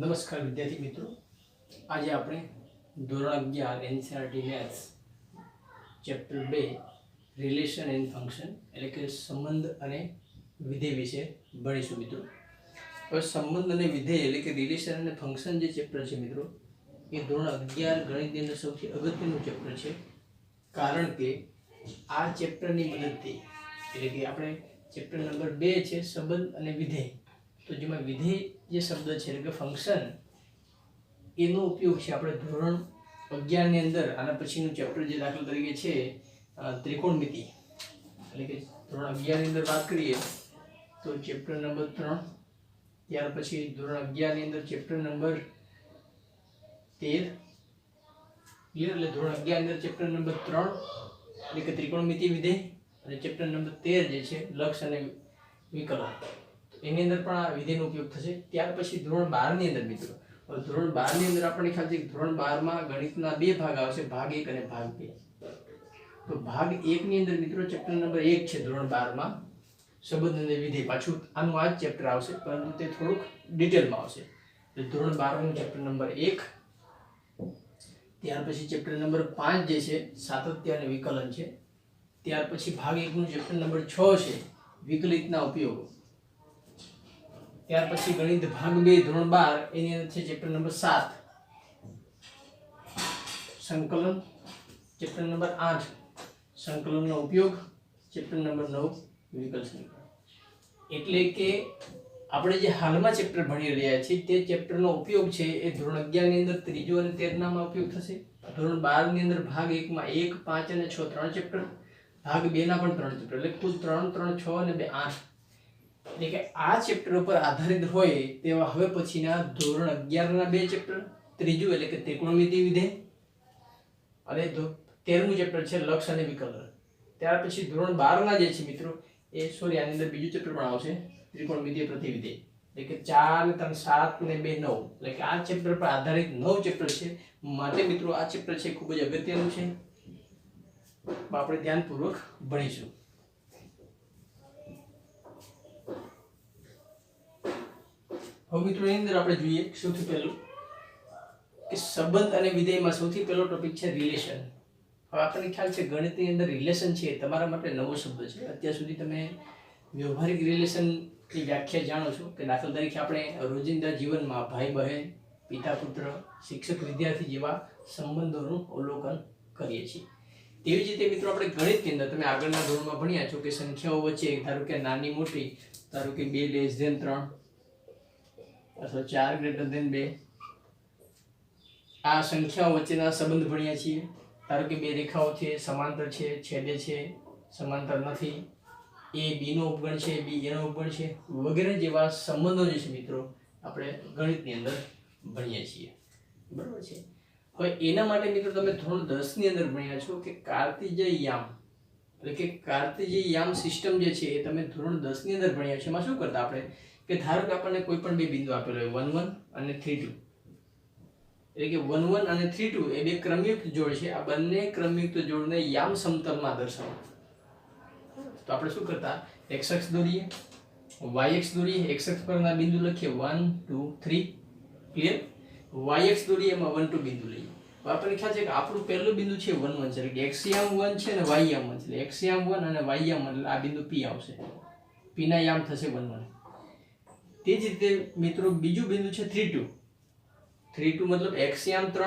નમસ્કાર વિદ્યાર્થી મિત્રો, આજે આપણે ધોરણ 11 NCERT maths chapter 2 relation and function એટલે કે સંબંધ અને વિધેય વિશે ભણીશું મિત્રો. હવે સંબંધ અને વિધેય એટલે કે રિલેશન અને ફંક્શન જે ચેપ્ટર છે મિત્રો, એ ધોરણ 11 ગણિતની અંદર સૌથી અગત્યનું ચેપ્ટર છે. કારણ કે આ ચેપ્ટરની મદદથી એટલે કે આપણે ચેપ્ટર નંબર 2 છે સંબંધ અને વિધેય, તો જેમાં વિધેય જે શબ્દ છે એટલે કે ફંક્શન, એનો ઉપયોગ છે આપણે ધોરણ 11 ની અંદર આના પછીનું ચેપ્ટર જે દાખલા તરીકે છે ત્રિકોણમિતિ, એટલે કે ધોરણ 11 ની અંદર વાત કરીએ તો ચેપ્ટર નંબર 3, ત્યાર પછી ધોરણ 11 ની અંદર ચેપ્ટર નંબર 13 ક્લિયર, એટલે ધોરણ 11 ની અંદર ચેપ્ટર નંબર 3 એટલે કે ત્રિકોણમિતિ વિધેય, અને ચેપ્ટર નંબર 13 જે છે લક્ષ અને વિકલન, એની અંદર પણ આ વિધેયનો ઉપયોગ થશે. ત્યાર પછી ધોરણ 12 ની અંદર મિત્રો, ધોરણ 12 ની અંદર આપણને ખ્યાલ છે કે ધોરણ 12 માં ગણિતના બે ભાગ આવશે, ભાગ 1 અને ભાગ 2. તો ભાગ 1 ની અંદર મિત્રો ચેપ્ટર નંબર 1 છે ધોરણ 12 માં સંબંધ અને વિધેય, પાછું આનું આ જ ચેપ્ટર આવશે પરંતુ તે થોડુંક ડિટેલમાં આવશે. એટલે ધોરણ 12 નું ચેપ્ટર નંબર 1, ત્યાર પછી ચેપ્ટર નંબર 5 જે છે સાતત્ય અને વિકલન છે. ત્યાર પછી ભાગ 1 નું ચેપ્ટર નંબર 6 છે વિકલિતના ઉપયોગો. ત્યાર પછી ગણિત ભાગ 2 ધોરણ 12 એની અંદર છે ચેપ્ટર નંબર 7 સંકલન, ચેપ્ટર નંબર 8 સંકલનનો ઉપયોગ, ચેપ્ટર નંબર 9 વિકલ સમીકરણ. એટલે કે આપણે જે હાલમાં ચેપ્ટર ભણી રહ્યા છીએ તે ચેપ્ટરનો ઉપયોગ છે એ ધોરણ 11 ની અંદર ત્રીજો અને 13નામાં ઉપયોગ થશે. ધોરણ 12 ની અંદર ભાગ 1 માં 1, 5 અને 6 ત્રણ ચેપ્ટર, ભાગ 2 ના પણ ત્રણ ચેપ્ટર, એટલે કુલ 3, 3, 6 અને 2, 8. એટલે કે આ ચેપ્ટર ઉપર આધારિત હોય તેવા હવે પછીના ધોરણ 11 ના બે ચેપ્ટર, ત્રીજું એટલે કે ત્રિકોણમિતિ વિધેય અને 13મું ચેપ્ટર છે લક્ષ અને વિકલન. ત્યાર પછી ધોરણ 12 ના જે છે મિત્રો એ આની અંદર બીજું ચેપ્ટર પણ આવશે ત્રિકોણમિતિ પ્રતિવિધેય, એટલે કે 4, 3, 7 અને 2, 9. એટલે કે આ ચેપ્ટર પર આધારિત 9 ચેપ્ટર છે. માટે મિત્રો આ ચેપ્ટર છે ખૂબ જ અગત્યનું છે, આપણે ધ્યાનપૂર્વક ભણીશું. હવે મિત્રો એની અંદર આપણે જોઈએ સૌથી પહેલું કે સંબંધ અને વિધેયમાં સૌથી પહેલો ટોપિક છે રિલેશન. હવે આપણને ખ્યાલ છે ગણિતની અંદર રિલેશન છે તમારા માટે નવો શબ્દ છે. અત્યાર સુધી તમે વ્યવહારિક રિલેશનની વ્યાખ્યા જાણો છો કે દાખલા તરીકે આપણે રોજિંદા જીવનમાં ભાઈ બહેન, પિતા પુત્ર, શિક્ષક વિદ્યાર્થી જેવા સંબંધોનું અવલોકન કરીએ છીએ. તેવી જ રીતે મિત્રો આપણે ગણિતની અંદર તમે આગળના ધોરણમાં ભણ્યા છો કે સંખ્યાઓ વચ્ચે ધારો કે નાની મોટી, ધારો કે 2 < 3 અથવા 4 > 2, આ સંખ્યાઓ વચ્ચેના સંબંધ ભણ્યા છીએ. ધારો કે બે રેખાઓ છે, સમાંતર છે, છેદે છે, સમાંતર નથી, એ બી નો ઉપગણ છે, બી એ નો ઉપગણ છે, વગેરે જેવા સંબંધો જે છે મિત્રો આપણે ગણિતની અંદર ભણીએ છીએ. બરાબર છે. હવે એના માટે મિત્રો તમે ધોરણ 10 ની અંદર ભણ્યા છો કે કાર્તિજ્ય યામ, એટલે કે કાર્તિજ્ય યામ સિસ્ટમ જે છે એ તમે ધોરણ 10 ની અંદર ભણ્યા છો. એમાં શું કરતા આપણે કે ધારો કે આપણને કોઈ પણ બે બિંદુ આપેલો હોય 1, 1 અને 3, 2, એટલે કે 1, 1 અને 3, 2 એ બે ક્રમયુક્ત જોડ છે. આ બંને ક્રમયુક્ત જોડને યામ સમતલમાં દર્શાવો. તો આપણે શું કરતા, x અક્ષ દોરીએ, y અક્ષ દોરીએ, x અક્ષ પરના બિંદુ લખીએ 1, 2, 3, ક્લિયર. y અક્ષ દોરીએ એમાં 1, 2 બિંદુ લઈએ. આપણને ખ્યાલ છે કે આપણું પહેલું બિંદુ છે 1, 1 છે, એટલે કે x યામ 1 છે અને y યામ 1 છે, એટલે x યામ 1 અને y યામ 1, એટલે આ બિંદુ p આવશે, p ના યામ થશે 1, 1. તે જ રીતે મિત્રો બીજું બિંદુ છે 3, 2, 3, 2 મતલબ x યામ 3,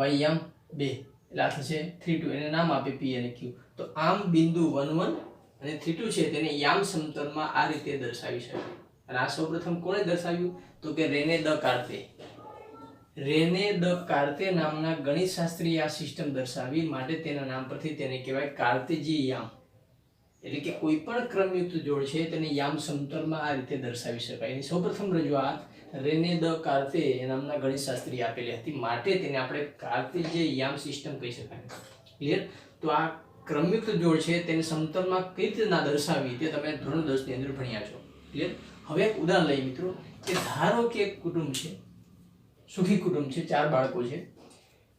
y યામ 2, એટલે આ થશે 3, 2. એને નામ આપે p અને q. તો આમ બિંદુ 1, 1 અને 3, 2 છે તેને યામ સમતલમાં આ રીતે દર્શાવી શકાય. અને આ સૌપ્રથમ કોણે દર્શાવ્યું તો કે રેને દ કાર્તે. રેને દ કાર્તે નામના ગણિતશાસ્ત્રીએ આ સિસ્ટમ દર્શાવી, માટે તેના નામ પરથી તેને કહેવાય કાર્તેજી યામ. એટલે કે કોઈ પણ ક્રમયુક્ત જોડ છે તેને યામ સમતલમાં આ રીતે દર્શાવી શકાય. એની સૌપ્રથમ રજૂઆત રેને દ કાર્તે નામના ગણિતશાસ્ત્રીએ આપેલી હતી, માટે તેને આપણે કાર્તેજ્ય યામ સિસ્ટમ કહી શકાય. ક્લિયર. તો આ ક્રમયુક્ત જોડ છે તેને સમતલમાં કઈ રીતે ના દર્શાવી તે તમે ધોરણ 10 ની અંદર ભણ્યા છો. ક્લિયર. હવે એક ઉદાહરણ લઈએ મિત્રો કે ધારો કે એક કુટુંબ છે, સુખી કુટુંબ છે, 4 બાળકો છે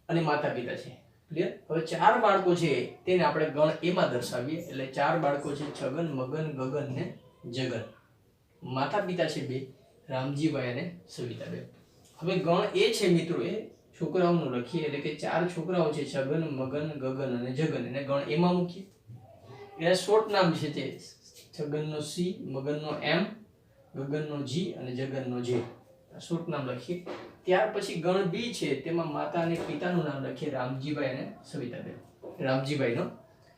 અને માતા પિતા છે. ક્લિયર. હવે 4 બાળકો છે તેને આપણે ગણ એમાં દર્શાવીએ, એટલે 4 બાળકો છે છગન, મગન, ગગન ને જગન. માતા પિતા છે 2 રામજીભાઈ અને સવિતાબેન. હવે ગણ એ છે મિત્રો, એ છોકરાઓનું લખીએ એટલે કે 4 છોકરાઓ છે, છગન, મગન, ગગન અને જગન. એને ગણ એમાં મૂકીએ. એના શોર્ટ નામ છે તે છગનનો સી, મગનનો એમ, ગગનનો જી અને જગનનો જે. શોર્ટ નામ લખીએ. ત્યાર પછી ગણ બી છે, તેમાં માતા અને પિતાનું નામ લખીએ, રામજીભાઈ અને સવિતાબેન. રામજીભાઈનો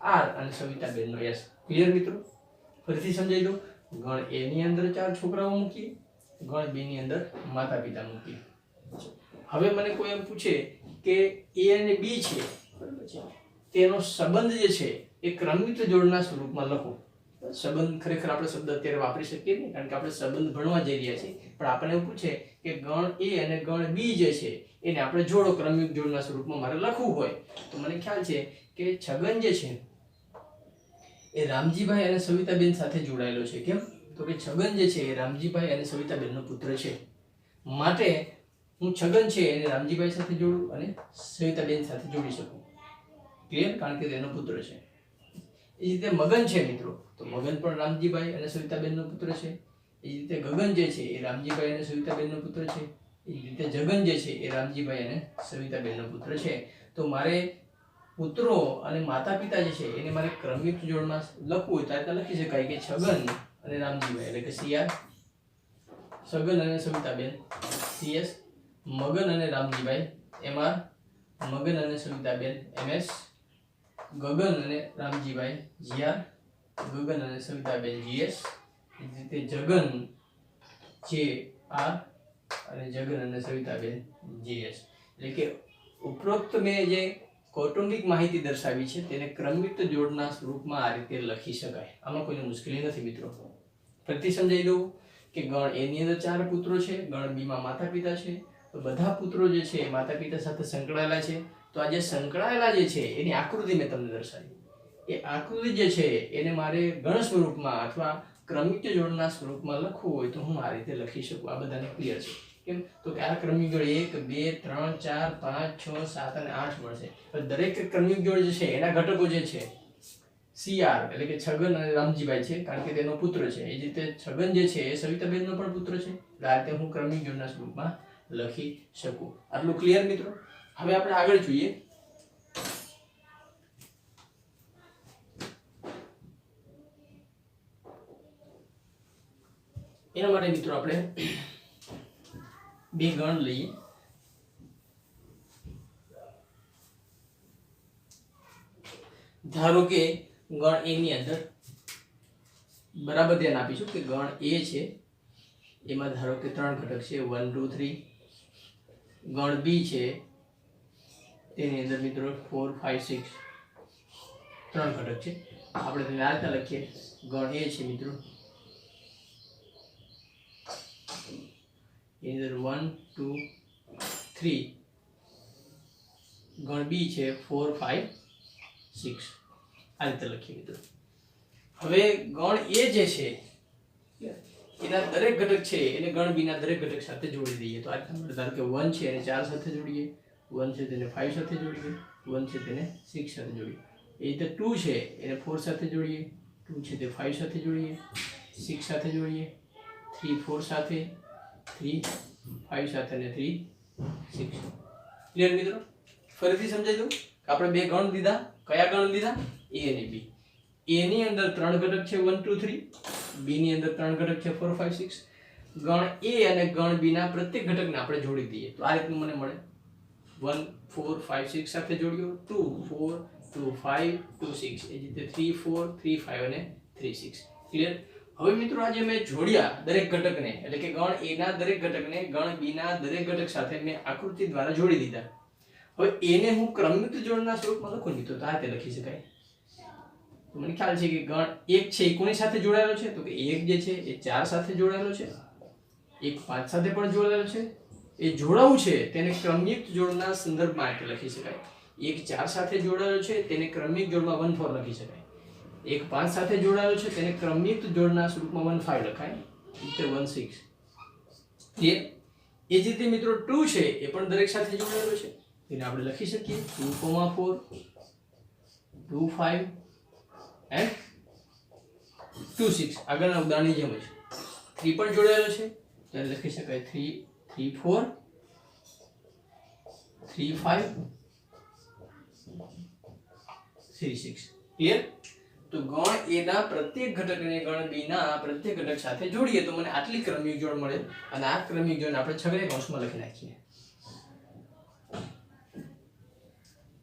આર અને સવિતાબેનનો એસ. ક્લિયર મિત્રો? ફરીથી સમજાઈ દો. ગણ એ ની અંદર 4 છોકરાઓ મૂકીએ, ગણ બી ની અંદર માતા પિતા મૂકીએ. હવે મને કોઈ એમ પૂછે કે એ અને બી છે, બરાબર છે, તેનો સંબંધ જે છે એ ક્રમિક જોડના સ્વરૂપમાં લખો. સંબંધ ખરેખર આપણે શબ્દ અત્યારે વાપરી શકીએ નહીં, કારણ કે આપણે સંબંધ ભણવા જઈ રહ્યા છીએ. પણ આપણે એવું પૂછે કે ગણ એ અને ગણ બી જે છે એને આપણે જોડો, ક્રમિક જોડના સ્વરૂપમાં મારે લખવું હોય તો મને ખ્યાલ છે કે છગન જે છે એ રામજીભાઈ અને સવિતાબેન સાથે જોડાયેલો છે. કેમ? તો કે છગન જે છે એ રામજીભાઈ અને સવિતાબેનનો પુત્ર છે. માટે હું છગન છે એને રામજીભાઈ સાથે જોડું અને સવિતાબેન સાથે જોડી શકું. ક્લિયર? કારણ કે તેનો પુત્ર છે. એ રીતે મગન છે મિત્રો, તો મગન પણ રામજીભાઈ અને સવિતાબેનનો પુત્ર છે. એ રીતે ગગન જે છે એ રામજીભાઈ અને સવિતાબેનનો પુત્ર છે. એ રીતે જગન જે છે એ રામજીભાઈ અને સવિતાબેનનો પુત્ર છે. તો મારે પુત્રો અને માતા પિતા જે છે એને મારે ક્રમિક જોડમાં લખવું હોય તો આ રીતે લખી શકાય કે છગન અને રામજીભાઈ એટલે કે સીઆર, છગન અને સવિતાબેન સીએસ, મગન અને રામજીભાઈ એમઆર, મગન અને સવિતાબેન એમએસ, ગગન અને રામજીભાઈ જીઆર, ગગન અને સવિતાબેન જીએસ. એ રીતે જગન જે આર અને જગન અને સવિતાબેન જીએસ. એટલે કે ઉપરોક્ત મેં જે કૌટુંબિક માહિતી દર્શાવી છે તેને ક્રમિક જોડના સ્વરૂપમાં આ રીતે લખી શકાય. આમાં કોઈ મુશ્કેલી નથી મિત્રો. ફરીથી સમજાઈ દઉં કે ગણ એ ની અંદર 4 પુત્રો છે, ગણ બી માં માતા પિતા છે. તો બધા પુત્રો જે છે એ માતા પિતા સાથે સંકળાયેલા છે. તો આ જે સંકળાયેલા જે છે એની આકૃતિ મેં તમને દર્શાવી. એ આકૃતિ જે છે એને મારે ગણ સ્વરૂપમાં અથવા ક્રમિક જોડના સ્વરૂપમાં લખવું હોય તો હું આ રીતે લખી શકું. આ બધાને ક્લિયર છે? કેમ? તો કે આ ક્રમિક જોડ 1 2 3 4 5 6 7 અને 8 મળશે. તો દરેક ક્રમિક જોડ જે છે એના ઘટકો જે છે સીઆર એટલે કે છગન અને રામજીભાઈ છે, કારણ કે તેનો પુત્ર છે. એ જ રીતે છગન જે છે એ સવિતાબેનનો પણ પુત્ર છે. આ રીતે હું ક્રમિક જોડના સ્વરૂપમાં લખી શકું. આટલું ક્લિયર મિત્રો? હવે આપણે આગળ જોઈએ. એના માટે મિત્રો આપણે બે ગણ લઈએ. ધારો કે ગણ એ ની અંદર બરાબર ધ્યાન આપીશું કે ગણ એ છે એમાં ધારો કે 3 ઘટક છે 1 2 3. ગણ બી છે તેની અંદર મિત્રો 4 5 6 3 ઘટક છે. આપણે તેને આ રીતે લખીએ. ગણ એ છે મિત્રો એની અંદર 1 2 3. ગણ બી છે 4 5 6. આ રીતે લખીએ મિત્રો. હવે ગણ એ જે છે એના દરેક ઘટક છે એને ગણ બી ના દરેક ઘટક સાથે જોડી દઈએ. તો આ રીતે ધારો કે 1 છે એને 4 સાથે જોડીએ, 1 છે તેને 5 સાથે જોડીએ, 1 છે તેને 6 સાથે જોડીએ. એ રીતે 2 છે એને 4 સાથે જોડીએ, 2 છે તે 5 સાથે જોડીએ, 6 સાથે જોડીએ, 3 4 સાથે, 3 5 સાથે અને 3 6. ક્લિયર મિત્રો? ફરીથી સમજાઈ દઉં. આપણે બે ગણ લીધા. કયા ગણ લીધા? એ અને બી. એ ની અંદર 3 ઘટક છે 1 2 3, બી ની અંદર 3 ઘટક છે 4 5 6. ગણ એ અને ગણ બી ના પ્રત્યેક ઘટકને આપણે જોડી દઈએ તો આ રીતનું મને મળે. 1 4 5 6 સાથે જોડ્યો, 2 4 2 5 2 6. એ જ રીતે 3 4 3 5 અને 3 6. ક્લિયર? હવે મિત્રો આજે મેં જોડ્યા દરેક ઘટકને, એટલે કે ગણ એ ના દરેક ઘટકને ગણ બી ના દરેક ઘટક સાથે મેં આકૃતિ દ્વારા જોડી દીધા. હવે એને હું ક્રમિક જોડના સ્વરૂપમાં લખું તો આ રીતે લખી શકાય. તો મને ખ્યાલ છે કે ગણ 1 છે એ કોની સાથે જોડાયેલો છે? તો કે 1 જે છે એ 4 સાથે જોડાયેલો છે, 1 5 સાથે પણ જોડાયેલો છે. એ જોડાવું છે તેને ક્રમિક જોડના સંદર્ભમાં લખી શકાય. 1 4 સાથે જોડાયેલો છે તેને ક્રમિક જોડમાં 1 4 લખી શકાય. 1 5 સાથે જોડાયેલો છે તેને ક્રમિક જોડના સ્વરૂપમાં 1 5 લખાય. એટલે 1 6. ક્લિયર? એ જ રીતે મિત્રો 2 છે એ પણ દરેક સાથે જોડાયેલો છે. તેને આપણે લખી શકીએ 2 4 2 5 and 2 6. આગળના ઉદાહરણની જેમ જ 3 પણ જોડાયેલો છે, તો લખી શકાય 3 3 4 3 5 3 6 ક્લિયર। તો ગણ એ ના પ્રત્યેક ઘટકને ગણ બી ના પ્રત્યેક ઘટક સાથે જોડીએ તો મને આટલી ક્રમિક જોડ મળે અને આ ક્રમિક જોડ આપણે છગડીયા કૌંસમાં લખી નાખીએ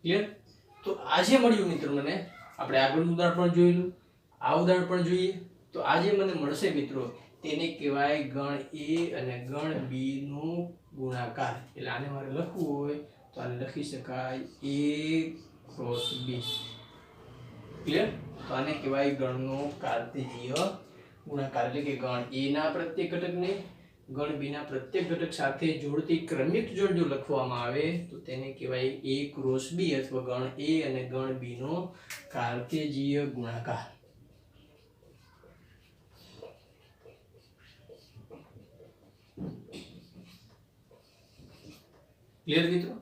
ક્લિયર। તો આજે મળ્યું મિત્રો મને આપણે આગળનું ઉદાહરણ પણ જોયેલું આ ઉદાહરણ પણ જોઈએ તો આજે મને મળશે મિત્રો તેને કહેવાય ગણ એ અને ગણ બી નો ગુણાકાર એટલે આને મારે લખવું હોય તો આને લખી શકાય a ક્રોસ b ક્લિયર। તો આને કહેવાય ગણનો કાર્તેજીય ગુણાકાર એટલે કે ગણ a ના પ્રત્યેક ઘટકને ગણ b ના પ્રત્યેક ઘટક સાથે જોડતી ક્રમિક જોડ જો લખવામાં આવે તો તેને કહેવાય a ક્રોસ b અથવા ગણ a અને ગણ b નો કાર્તેજીય ગુણાકાર। ક્લિયર મિત્રો।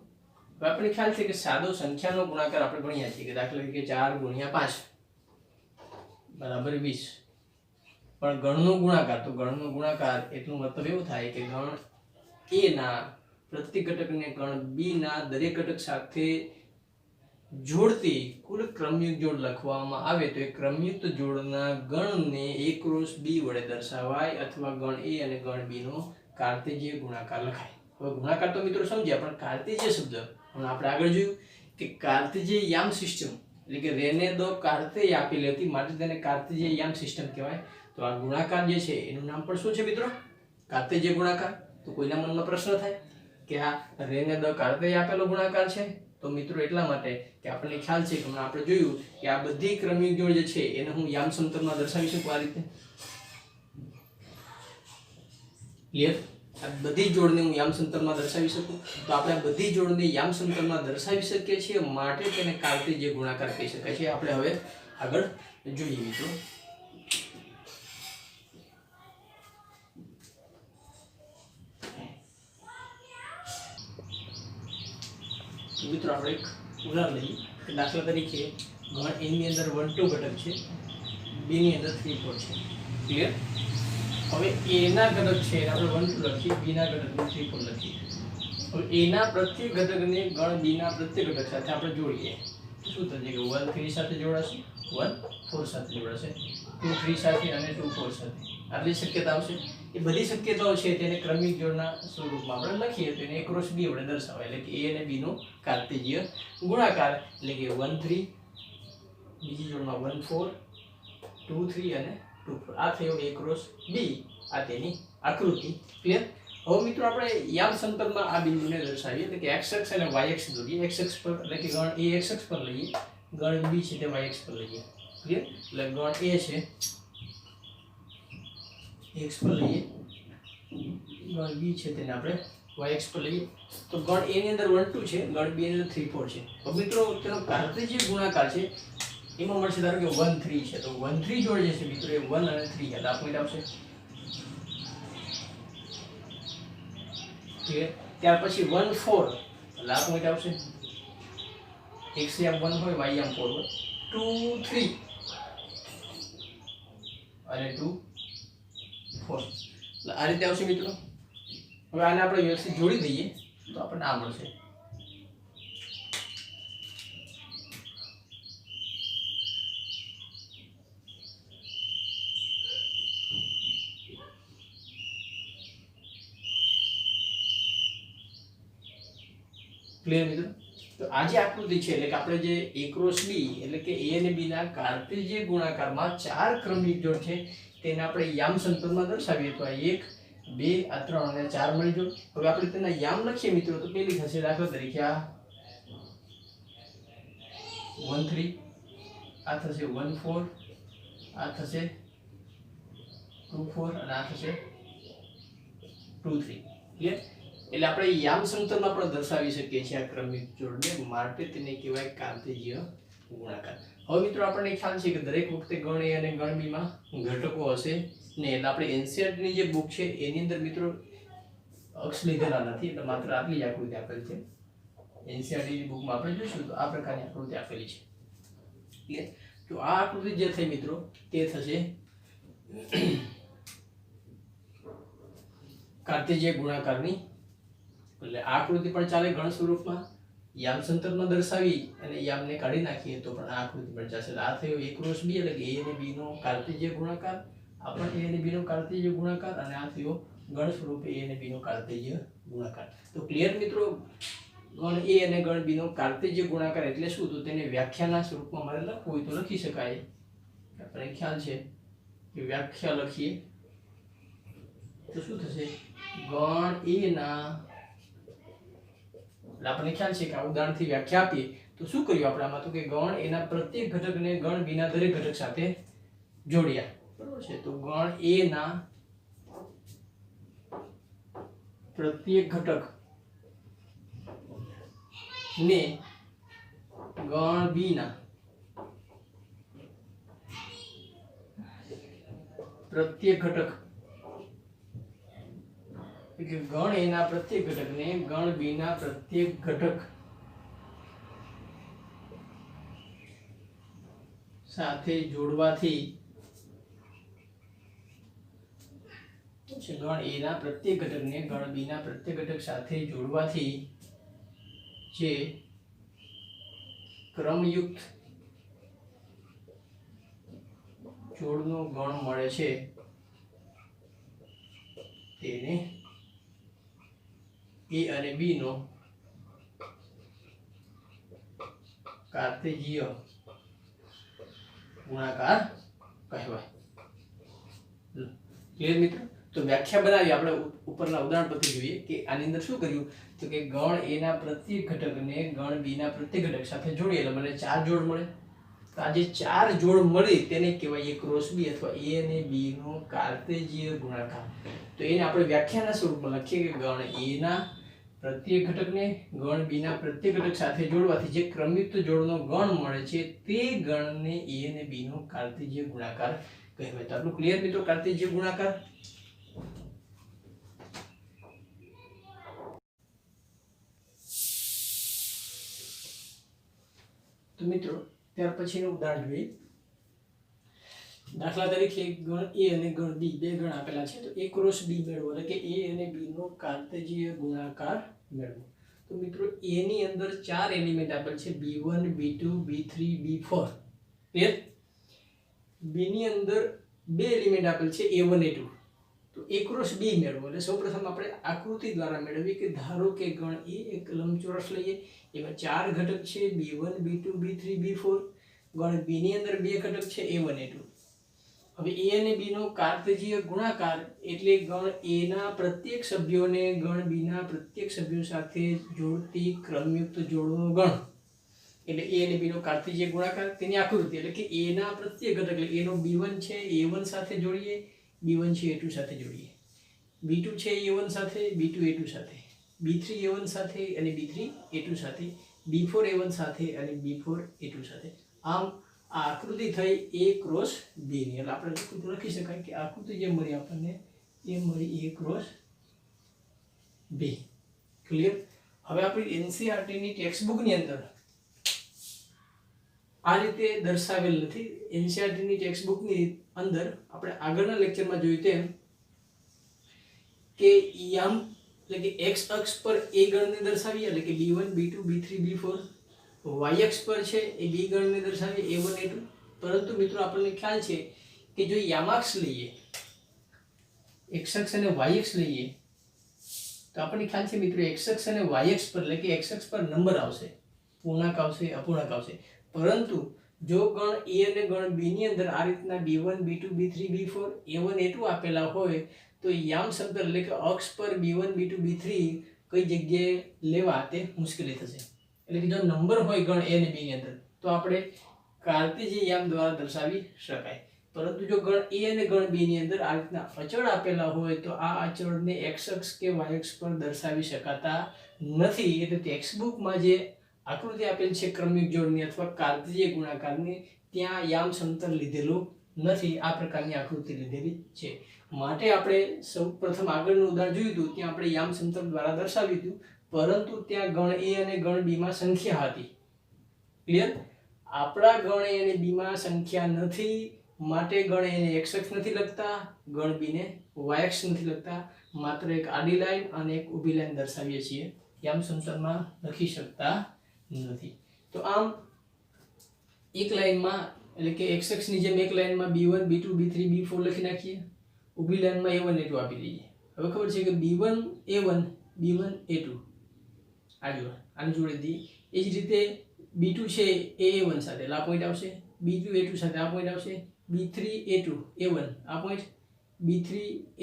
હવે આપણે ખ્યાલ છે કે સાદો સંખ્યાનો ગુણાકાર આપણે ભણ્યા છીએ કે દાખલા તરીકે 4 ગુણ્યા 5 બરાબર 20 પણ ગણનો ગુણાકાર તો ગણનો ગુણાકાર એટલો મતલબ એવો થાય કે ગણ a ના પ્રત્યેક ઘટકને ગણ b ના દરેક ઘટક સાથે જોડતી કુલ ક્રમયુક્ત જોડ લખવામાં આવે તો એ ક્રમયુક્ત જોડના ગણને a ક્રોસ b વડે દર્શાવાય અથવા ગણ a અને ગણ b નો કાર્તેજીય ગુણાકાર લખાય। હવે ગુણાકાર તો મિત્રો સમજ્યા પણ કાર્તેજીય શબ્દ પણ આપણે આગળ જોયું કે કાર્તેજીય યામ સિસ્ટમ એટલે કે રેને દો કાર્તેય આપેલી હતી માટે તેને કાર્તેજીય યામ સિસ્ટમ કહેવાય। તો આ ગુણાકાર જે છે એનું નામ પણ શું છે મિત્રો કાર્તેજીય ગુણાકાર। તો કોઈના મનમાં પ્રશ્ન થાય કે આ રેને દો કાર્તેય આપેલો ગુણાકાર છે તો મિત્રો એટલા માટે કે આપણને ખ્યાલ છે કે હમણાં આપણે જોયું કે આ બધી ક્રમિક જોડ જે છે એને હું યામ સમતલમાં દર્શાવી શકું આ રીતે ક્લિયર। આ બધી જોડને હું યામ સમતલમાં દર્શાવી શકું તો આપણે આ બધી જોડને યામ સમતલમાં દર્શાવી શકીએ છીએ માટે તેને કાર્તેજીય ગુણાકાર કહી શકાય છે। આપણે હવે આગળ જોઈએ મિત્રો આપણે એક ઉદાહરણ લઈએ કે દાખલા તરીકે ગણ a ની અંદર 1 2 ઘટક છે b ની અંદર 3 4 છે ક્લિયર। હવે a ના ઘટક છે આપણે 1 2 લખીએ b ના ઘટકને 3 4 લખીએ। હવે a ના પ્રત્યેક ઘટકને ગણ b ના પ્રત્યેક ઘટક સાથે આપણે જોડીએ શું થશે કે 1 3 સાથે જોડાશે 1 4 સાથે જોડાશે 2 3 સાથે અને 2 4 સાથે આટલી શક્યતા આવશે। એ બધી શક્યતાઓ છે તેને ક્રમિક જોડના સ્વરૂપમાં આપણે લખીએ તો એને a ક્રોસ b વડે દર્શાવાય એટલે કે a અને b નો કાર્તેજીય ગુણાકાર એટલે કે 1 3 બીજી જોડમાં 1 4 2 3 અને 2 4 આ થયો a ક્રોસ b આ તેની આકૃતિ ક્લિયર। હવે મિત્રો આપણે યામ સમતલમાં આ બિંદુને દર્શાવીએ એટલે કે x અક્ષ અને y અક્ષ દોરીએ x અક્ષ પર એટલે કે ગણ a x અક્ષ પર લઈએ ગણ b છે તે y અક્ષ પર લઈએ ક્લિયર। એટલે ગણ a છે x પર લઈએ ગણ b છે તેને આપણે y અક્ષ પર લઈએ તો ગણ a ની અંદર 1 2 છે ગણ b ની અંદર 3 4 છે। તો મિત્રો તેનો કાર્તેજીય ગુણાકાર છે એમાં મળશે ધારો કે 1 3 છે તો 1 3 જોડે જશે મિત્રો એ 1 અને 3 યાદ આપવું આવશે ક્લિયર। ત્યાર પછી 1 4 એટલે આપવું આવશે x આમ 1 હોય y આમ 4 હોય 2 3 અને 2 4 એટલે આ રીતે આવશે મિત્રો। હવે આને આપણે વ્યવસ્થિત જોડી દઈએ તો આપણને આ મળશે ક્લિયર મિત્રો। તો આ જે આકૃતિ છે એટલે કે આપણે જે a ક્રોસ b એટલે કે a અને b ના કાર્તેજીય ગુણાકારમાં ચાર ક્રમિક જોડ છે તેને આપણે યામ સમતલમાં દર્શાવીએ તો આ 1 2 આ 3 અને 4 મળી જોડ। હવે આપણે તેના યામ લખીએ મિત્રો તો પેલી થશે દાખલા તરીકે આ 1 3 આ થશે 1 4 આ થશે 2 4 અને આ થશે 2 3 ક્લિયર। એટલે આપણે યામ સમતલમાં પણ દર્શાવી શકીએ છીએ આ ક્રમિક જોડને માટે તેને કહેવાય કાર્તેજીય ગુણાકાર। હવે મિત્રો આપણને ખ્યાલ છે કે દરેક વખતે ગણ a અને ગણ b માં ઘટકો હશે ને એટલે આપણે NCERT ની જે બુક છે એની અંદર મિત્રો અક્ષ લીધેલા નથી એટલે માત્ર આટલી જ આકૃતિ આપેલી છે। NCERT ની બુકમાં આપણે જોઈશું તો આ પ્રકારની આકૃતિ આપેલી છે ક્લિયર। તો આ આકૃતિ જે થઈ મિત્રો તે થશે કાર્તેજીય ગુણાકારની, એટલે આ આકૃતિ પણ ચાલે ગણ સ્વરૂપમાં, યામ સંતરમાં દર્શાવી અને યામને કાઢી નાખીએ તો પણ આ આકૃતિ પણ ચાલશે. આ થયો a ક્રોસ b એટલે કે a અને b નો કાર્તેજીય ગુણાકાર, આ પણ a અને b નો કાર્તેજીય ગુણાકાર, અને આ થયો ગણ સ્વરૂપે a અને b નો કાર્તેજીય ગુણાકાર. તો ક્લિયર મિત્રો, ગણ a અને ગણ b નો કાર્તેજીય ગુણાકાર એટલે શું, તો તેને વ્યાખ્યાના સ્વરૂપમાં મારે લખવું હોય તો લખી શકાય. આપણે ખ્યાલ છે કે વ્યાખ્યા લખીએ તો શું થશે, ગણ a ના, આપણને ખ્યાલ છે કે આ ઉદાહરણથી વ્યાખ્યા આપીએ તો શું કર્યું આપણે આમાં, તો કે ગણ a ના પ્રત્યેક ઘટકને ગણ b ના દરેક ઘટક સાથે જોડ્યા, બરોબર છે. તો ગણ a ના પ્રત્યેક ઘટક ને ગણ b ના પ્રત્યેક ઘટક, કે ગણ a ના પ્રત્યેક ઘટકને ગણ b ના પ્રત્યેક ઘટક સાથે જોડવાથી, ગણ a ના પ્રત્યેક ઘટકને ગણ b ના પ્રત્યેક ઘટક સાથે જોડવાથી જે ક્રમયુક્ત જોડનો ગણ મળે છે તેને a અને b નો કાર્તેજીય ગુણાકાર કહેવાય. ક્લિયર મિત્રો? તો વ્યાખ્યા બનાવી આપણે ઉપરના ઉદાહરણ પરથી જોઈએ કે આની અંદર શું કર્યું, તો કે ગણ a ના પ્રત્યેક ઘટકને ગણ b ના પ્રત્યેક ઘટક સાથે જોડીએ એટલે મને 4 જોડ મળે. તો આ જે 4 જોડ મળી તેને કહેવાય a ક્રોસ b અથવા a અને b નો કાર્તેજીય ગુણાકાર. તો એને આપણે વ્યાખ્યાના સ્વરૂપમાં લખીએ કે ગણ a ના પ્રત્યેક ઘટકને ગણ b ના પ્રત્યેક ઘટક સાથે જોડવાથી જે ક્રમયુક્ત જોડનો ગણ મળે છે તે ગણને a અને b નો કાર્તેજીય ગુણાકાર કહેવાય. તો આટલું ક્લિયર મિત્રો, કાર્તેજીય ગુણાકાર. તો મિત્રો ત્યાર પછીનું ઉદાહરણ જોઈએ. દાખલા તરીકે ગણ a અને ગણ b બે ગણ આપેલા છે, તો a ક્રોસ b મેળવો એટલે કે a અને b નો કાર્તેજીય ગુણાકાર મેળવો. તો મિત્રો a ની અંદર 4 એલિમેન્ટ આપેલ છે, b1 b2 b3 b4. Clear? b ની અંદર 2 એલિમેન્ટ આપેલ છે a1 a2. તો a ક્રોસ b મેળવો એટલે સૌપ્રથમ આપણે આકૃતિ દ્વારા મેળવીએ કે ધારો કે ગણ a એક લંબચોરસ લઈએ, એમાં 4 ઘટક છે b1 b2 b3 b4. ગણ b ની અંદર 2 ઘટક છે a1 a2. હવે a અને b નો કાર્તેજીય ગુણાકાર એટલે ગણ a ના પ્રત્યેક સભ્યોને ગણ b ના પ્રત્યેક સભ્યો સાથે જોડતી ક્રમયુક્ત જોડનો ગણ, એટલે a અને b નો કાર્તેજીય ગુણાકાર તેની આકૃતિ, એટલે કે a ના પ્રત્યેક ઘટક એટલે a નો b1 છે a1 સાથે જોડીએ, b1 છે a2 સાથે જોડીએ, b2 છે a1 સાથે b2 a2 સાથે, b3 a1 સાથે અને b3 a2 સાથે, b4 a1 સાથે અને b4 a2 સાથે. આમ આ આકૃતિ થઈ a ક્રોસ b ની, એટલે આપણે લખી શકાય કે આકૃતિ જે મળી આપણને એ મળી a ક્રોસ b. ક્લિયર? હવે આપણી NCERT ની ટેક્સ્ટ બુક ની અંદર આ રીતે દર્શાવેલ નથી. NCERT ની ટેક્સ્ટ બુક ની અંદર આપણે આગળના લેક્ચરમાં જોયું તેમ કે યામ એટલે કે x અક્ષ પર a ગણને દર્શાવીએ એટલે કે b1 b2 b3 b4, y અક્ષ પર છે એ b ગણને દર્શાવીએ a1 a2. પરંતુ મિત્રો આપણને ખ્યાલ છે કે જો યામાક્ષ લઈએ, x અક્ષ અને y અક્ષ લઈએ તો આપણને ખ્યાલ છે મિત્રો x અક્ષ અને y અક્ષ પર એટલે કે x અક્ષ પર નંબર આવશે, પૂર્ણાંક આવશે, અપૂર્ણાંક આવશે. પરંતુ જો ગણ a અને ગણ b ની અંદર આ રીતના b1 b2 b3 b4 a1 a2 આપેલા હોય તો યામ સમતલ એટલે કે અક્ષ પર b1 b2 b3 કઈ જગ્યાએ લેવા તે મુશ્કેલી થશે. એટલે કે જો નંબર હોય ગણ a અને b ની અંદર તો આપણે કાર્તેજીય યામ દ્વારા દર્શાવી શકાય. પરંતુ જો ગણ a અને ગણ b ની અંદર આ રીતના અચળ આપેલા હોય તો આ અચળને x અક્ષ કે y અક્ષ પર દર્શાવી શકાતા નથી. એટલે ટેક્સ્ટ બુકમાં જે આકૃતિ આપેલ છે ક્રમિક જોડની અથવા કાર્તેજીય ગુણાકારની, ત્યાં યામ સમતલ લીધેલું નથી, આ પ્રકારની આકૃતિ લીધેલી છે. માટે આપણે સૌપ્રથમ આગળનું ઉદાહરણ જોયું હતું ત્યાં આપણે યામ સમતલ દ્વારા દર્શાવ્યું હતું, પરંતુ ત્યાં ગણ a અને ગણ b માં સંખ્યા હતી. ક્લિયર? આપણા ગણ a અને b માં સંખ્યા નથી, માટે ગણ એને x અક્ષ નથી લખતા, ગણ b ને y અક્ષ નથી લખતા, માત્ર એક આડી લાઈન અને એક ઊભી લાઈન દર્શાવીએ છીએ, યામ સમતલમાં લખી શકતા નથી. તો આમ એક લાઈનમાં એટલે કે x અક્ષની જેમ એક લાઈનમાં b1 b2 b3 b4 લખી નાખીએ, ઊભી લાઈનમાં a1 a2 આપી દઈએ. હવે ખબર છે કે b1 a1 b1 a2 આ જોડે આની જોડે દી. એ જ રીતે b2 છે એ a1 સાથે એટલે આ પોઈન્ટ આવશે, b2 a2 સાથે આ પોઈન્ટ આવશે, b3 a2 a1 આ પોઈન્ટ, b3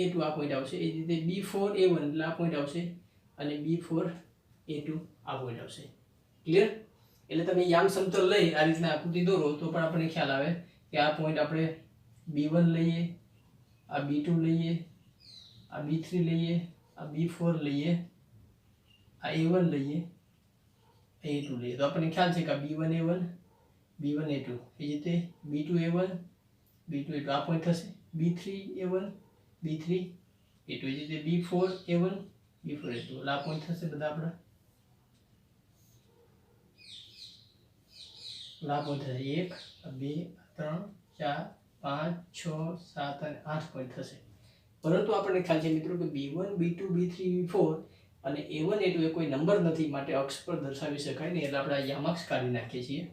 a2 આ પોઈન્ટ આવશે. એ જ રીતે b4 a1 એટલે આ પોઈન્ટ આવશે અને b4 a2 આ પોઈન્ટ આવશે. ક્લિયર? એટલે તમે યામ સમતલ લઈ આ રીતના આકૃતિ દોરો તો પણ આપણને ખ્યાલ આવે કે આ પોઈન્ટ આપણે b1 લઈએ, આ b2 લઈએ, આ b3 લઈએ, આ b4 લઈએ, આ a1 લઈએ, a2 લઈએ, તો આપણને ખ્યાલ છે કે આ b1 a1 b1 a2, એ જ રીતે b2 a1 b2 a2 આ પોઈન્ટ થશે, b3 a1 b3 a2, એ જ રીતે b4 a1 b4 a2 એટલે આ પોઈન્ટ થશે બધા આપણા. આ પોઈન્ટ થશે 1 2 3 4 5 6 7 અને 8 પોઈન્ટ થશે. પરંતુ આપણને ખ્યાલ છે મિત્રો કે b1 b2 b3 b4 અને a1 a2 એ કોઈ નંબર નથી, માટે અક્ષ પર દર્શાવી શકાય નહીં, એટલે આપણે આ યામાક્ષ કાઢી નાખીએ છીએ.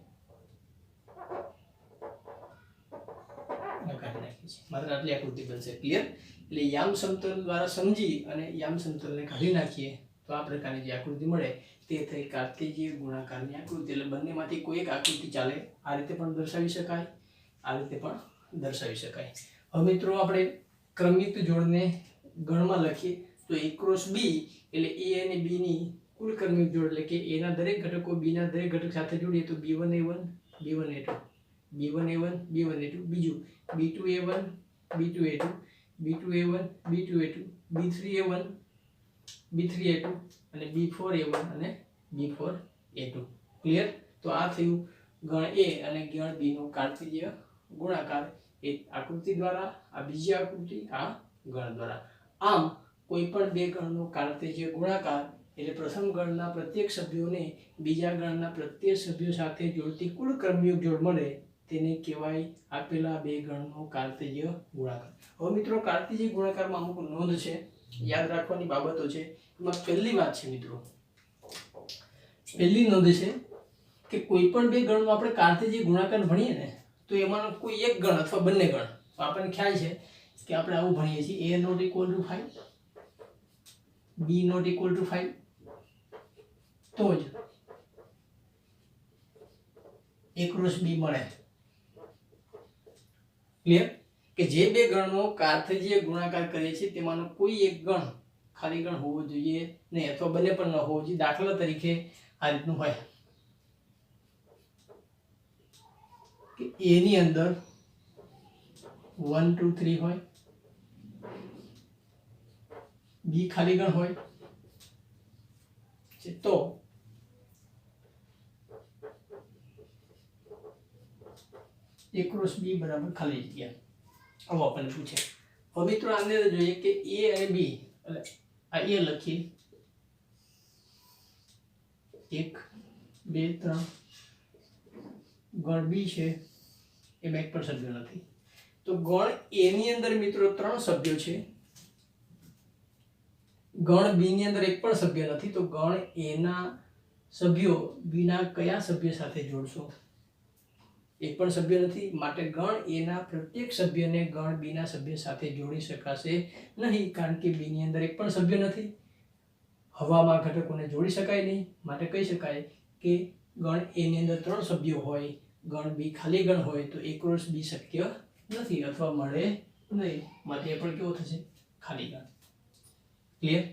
માત્ર આટલી આકૃતિ બનશે. ક્લિયર? એટલે યામ સમતલ દ્વારા સમજી અને યામ સમતલને કાઢી નાખીએ તો આ પ્રકારની જે આકૃતિ મળે તે થઈ કાર્તેજીય ગુણાકારની આકૃતિ. એટલે બંનેમાંથી કોઈ એક આકૃતિ ચાલે. આ રીતે પણ દર્શાવી શકાય, આ રીતે પણ દર્શાવી શકાય. હવે મિત્રો આપણે ક્રમયુક્ત જોડને ગણમાં લખીએ તો a ક્રોસ b એટલે a અને b ની કુલ ક્રમયુક્ત જોડ, એટલે કે a ના દરેક ઘટકો b ના દરેક ઘટક સાથે જોડીએ તો b1 a1 b1 a2 b1 a1 b1 a2, બીજું b2 a1 b2 a2 b2 a1 b2 a2 b3 a1 b3 a2 અને b4 a1 અને b4 a2. ક્લિયર? તો આ થયું ગણ a અને ગણ b નો કાર્તેજીય ગુણાકાર એ આકૃતિ દ્વારા, આ બીજી આકૃતિ આ ગણ દ્વારા. આમ કોઈ પણ બે ગણનો કાર્તેજીય ગુણાકાર એટલે પ્રથમ ગણના પ્રત્યેક સભ્યોને બીજા ગણના પ્રત્યેક સભ્યો સાથે જોડતી કુલ ક્રમયુક્ત જોડ મળે તેને કહેવાય આપેલા બે ગણનો કાર્તેજીય ગુણાકાર. હવે મિત્રો કાર્તેજીય ગુણાકારમાં અમુક નોંધ છે, યાદ રાખવાની બાબતો છે. એમાં પહેલી વાત છે મિત્રો, પહેલી નોંધ છે કે કોઈ પણ બે ગણનો આપણે કાર્તેજીય ગુણાકાર ભણીએ ને તો એમાંનો કોઈ એક ગણ અથવા બંને ગણ, આપણને ખ્યાલ છે કે આપણે આવું ભણીએ છીએ a not equal to 5 b not equal to 5, તો જ a ક્રોસ b મળે. ક્લિયર? કે જે બે ગણનો કાર્તેજીય ગુણાકાર કરે છે તેમાંનો કોઈ એક ગણ ખાલી ગણ હોવો જોઈએ નહીં, અથવા બંને પણ ન હોવો જોઈએ. દાખલા તરીકે આ રીતનું હોય કે a ની અંદર 1 2 3 હોય, b ખાલી ગણ હોય તો a ક્રોસ b બરાબર ખાલી જગ્યા. આવો આપણને પૂછે. હવે મિત્રો આને જોઈએ કે a અને b, એટલે આ a લખીએ 1 2 3, ગણ b છે એમાં એક પણ સભ્ય નથી. તો ગણ a ની અંદર મિત્રો 3 સભ્યો છે, ગણ b ની અંદર એક પણ સભ્ય નથી. તો ગણ a ના સભ્યો b ના કયા સભ્ય સાથે જોડશો? એક પણ સભ્ય નથી, માટે ગણ a ના પ્રત્યેક સભ્યને ગણ b ના સભ્ય સાથે જોડી શકાશે નહીં, કારણ કે b ની અંદર એક પણ સભ્ય નથી. હવામાં ઘટકોને જોડી શકાય નહીં, માટે કહી શકાય કે ગણ a ની અંદર 3 સભ્યો હોય, ગણ b ખાલી ગણ હોય તો a ક્રોસ b શક્ય નથી અથવા મળે નહીં, માટે એ પણ કેવો થશે? ખાલી ગણ. ક્લિયર?